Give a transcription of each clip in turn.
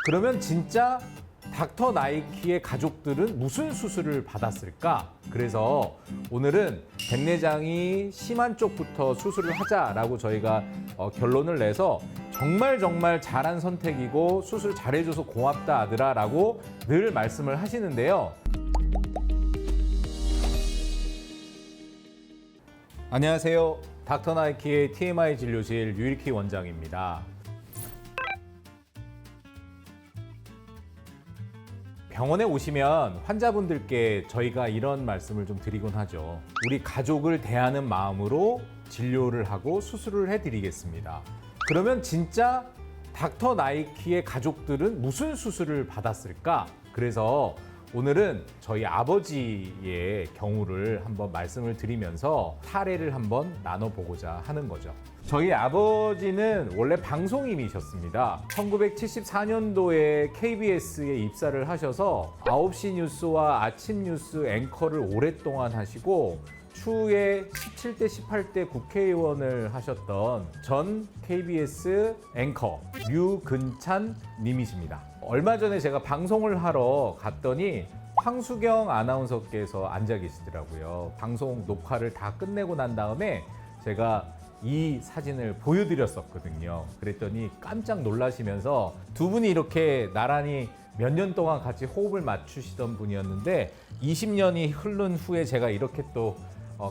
그러면 진짜 닥터 나이키의 가족들은 무슨 수술을 받았을까? 그래서 오늘은 백내장이 심한 쪽부터 수술을 하자라고 저희가 결론을 내서 정말 잘한 선택이고 수술 잘해줘서 고맙다 아들아 라고 늘 말씀을 하시는데요. 안녕하세요. 닥터 나이키의 TMI 진료실 유일키 원장입니다. 병원에 오시면 환자분들께 저희가 이런 말씀을 좀 드리곤 하죠. 우리 가족을 대하는 마음으로 진료를 하고 수술을 해드리겠습니다. 그러면 진짜 닥터 나이키의 가족들은 무슨 수술을 받았을까? 그래서 오늘은 저희 아버지의 경우를 한번 말씀을 드리면서 사례를 한번 나눠보고자 하는 거죠. 저희 아버지는 원래 방송인이셨습니다. 1974년도에 KBS에 입사를 하셔서 9시 뉴스와 아침 뉴스 앵커를 오랫동안 하시고 추후에 17대, 18대 국회의원을 하셨던 전 KBS 앵커 류근찬 님이십니다. 얼마 전에 제가 방송을 하러 갔더니 황수경 아나운서께서 앉아 계시더라고요. 방송 녹화를 다 끝내고 난 다음에 제가 이 사진을 보여드렸었거든요. 그랬더니 깜짝 놀라시면서 두 분이 이렇게 나란히 몇 년 동안 같이 호흡을 맞추시던 분이었는데 20년이 흐른 후에 제가 이렇게 또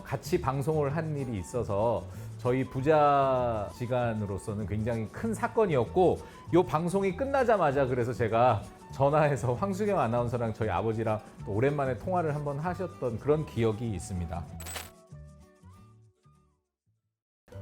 같이 방송을 한 일이 있어서 저희 부자지간으로서는 굉장히 큰 사건이었고 이 방송이 끝나자마자 그래서 제가 전화해서 황수경 아나운서랑 저희 아버지랑 또 오랜만에 통화를 한번 하셨던 그런 기억이 있습니다.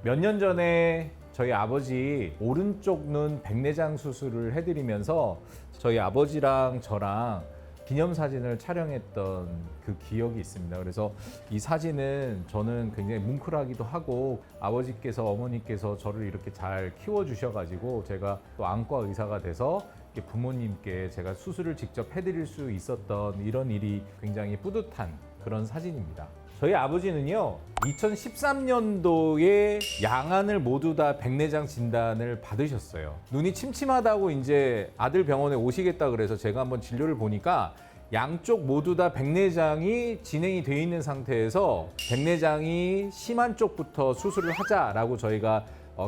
몇 년 전에 저희 아버지 오른쪽 눈 백내장 수술을 해드리면서 저희 아버지랑 저랑 기념사진을 촬영했던 그 기억이 있습니다. 그래서 이 사진은 저는 굉장히 뭉클하기도 하고 아버지께서 어머니께서 저를 이렇게 잘 키워주셔가지고 제가 또 안과 의사가 돼서 부모님께 제가 수술을 직접 해드릴 수 있었던 이런 일이 굉장히 뿌듯한 그런 사진입니다. 저희 아버지는요 2013년도에 양안을 모두 다 백내장 진단을 받으셨어요. 눈이 침침하다고 이제 아들 병원에 오시겠다 그래서 제가 한번 진료를 보니까 양쪽 모두 다 백내장이 진행이 돼 있는 상태에서 백내장이 심한 쪽부터 수술을 하자라고 저희가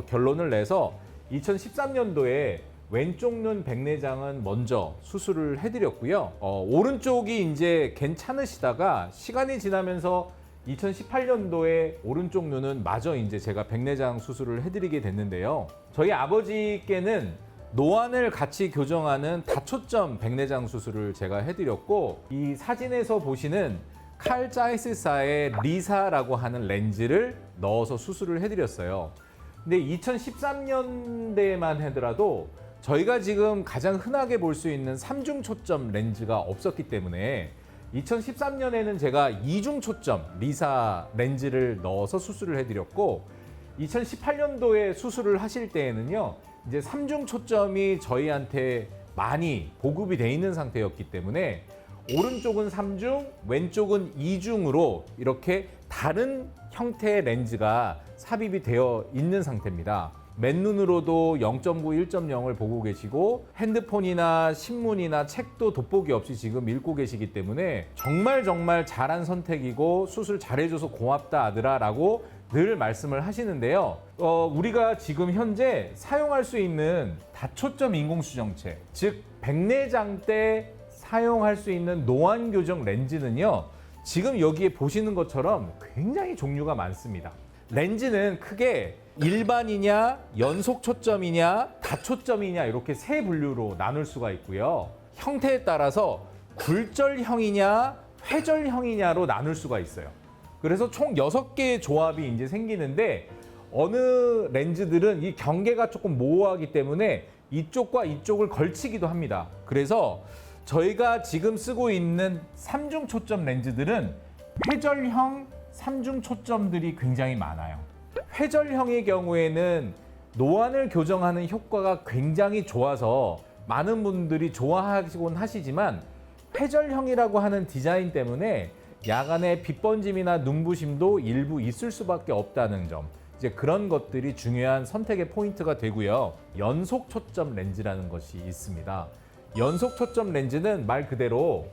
결론을 내서 2013년도에 왼쪽 눈 백내장은 먼저 수술을 해드렸고요. 오른쪽이 이제 괜찮으시다가 시간이 지나면서 2018년도에 오른쪽 눈은 마저 이제 제가 백내장 수술을 해드리게 됐는데요. 저희 아버지께는 노안을 같이 교정하는 다초점 백내장 수술을 제가 해드렸고 이 사진에서 보시는 칼 자이스사의 리사라고 하는 렌즈를 넣어서 수술을 해드렸어요. 근데 2013년대만 하더라도 저희가 지금 가장 흔하게 볼 수 있는 3중 초점 렌즈가 없었기 때문에 2013년에는 제가 2중 초점 리사 렌즈를 넣어서 수술을 해드렸고 2018년도에 수술을 하실 때에는요 이제 3중 초점이 저희한테 많이 보급이 돼 있는 상태였기 때문에 오른쪽은 3중, 왼쪽은 2중으로 이렇게 다른 형태의 렌즈가 삽입이 되어 있는 상태입니다. 맨눈으로도 0.9, 1.0을 보고 계시고 핸드폰이나 신문이나 책도 돋보기 없이 지금 읽고 계시기 때문에 정말 잘한 선택이고 수술 잘해줘서 고맙다 아들아 라고 늘 말씀을 하시는데요. 우리가 지금 현재 사용할 수 있는 다초점 인공수정체, 즉 백내장 때 사용할 수 있는 노안 교정 렌즈는요 지금 여기에 보시는 것처럼 굉장히 종류가 많습니다. 렌즈는 크게 일반이냐, 연속 초점이냐, 다초점이냐 이렇게 세 분류로 나눌 수가 있고요. 형태에 따라서 굴절형이냐, 회절형이냐로 나눌 수가 있어요. 그래서 총 6개의 조합이 이제 생기는데 어느 렌즈들은 이 경계가 조금 모호하기 때문에 이쪽과 이쪽을 걸치기도 합니다. 그래서 저희가 지금 쓰고 있는 3중 초점 렌즈들은 회절형 3중 초점들이 굉장히 많아요. 회절형의 경우에는 노안을 교정하는 효과가 굉장히 좋아서 많은 분들이 좋아하시곤 하시지만 회절형이라고 하는 디자인 때문에 야간에 빛번짐이나 눈부심도 일부 있을 수밖에 없다는 점, 이제 그런 것들이 중요한 선택의 포인트가 되고요. 연속 초점 렌즈라는 것이 있습니다. 연속 초점 렌즈는 말 그대로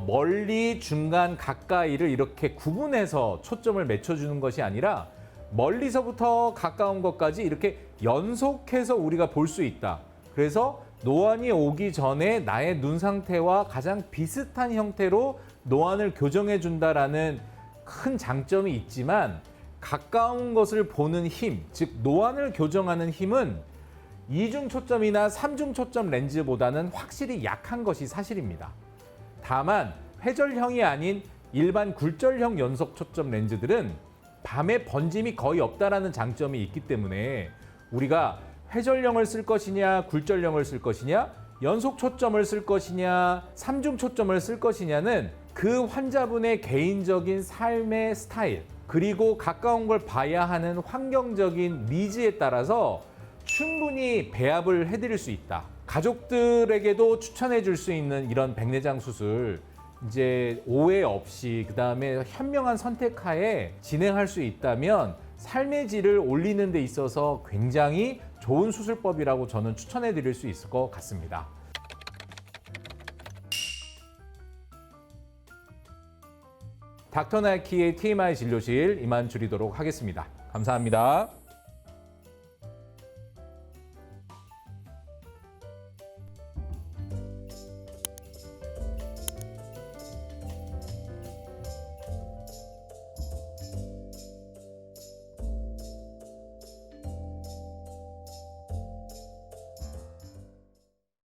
멀리, 중간, 가까이를 이렇게 구분해서 초점을 맞춰주는 것이 아니라 멀리서부터 가까운 것까지 이렇게 연속해서 우리가 볼 수 있다. 그래서 노안이 오기 전에 나의 눈 상태와 가장 비슷한 형태로 노안을 교정해 준다라는 큰 장점이 있지만, 가까운 것을 보는 힘, 즉 노안을 교정하는 힘은 이중 초점이나 삼중 초점 렌즈보다는 확실히 약한 것이 사실입니다. 다만 회절형이 아닌 일반 굴절형 연속 초점 렌즈들은 밤에 번짐이 거의 없다라는 장점이 있기 때문에 우리가 회절형을 쓸 것이냐, 굴절형을 쓸 것이냐, 연속 초점을 쓸 것이냐, 삼중 초점을 쓸 것이냐는 그 환자분의 개인적인 삶의 스타일, 그리고 가까운 걸 봐야 하는 환경적인 니즈에 따라서 충분히 배합을 해드릴 수 있다. 가족들에게도 추천해 줄 수 있는 이런 백내장 수술, 이제 오해 없이 그다음에 현명한 선택하에 진행할 수 있다면 삶의 질을 올리는 데 있어서 굉장히 좋은 수술법이라고 저는 추천해 드릴 수 있을 것 같습니다. 닥터 나이키의 TMI 진료실 이만 줄이도록 하겠습니다. 감사합니다.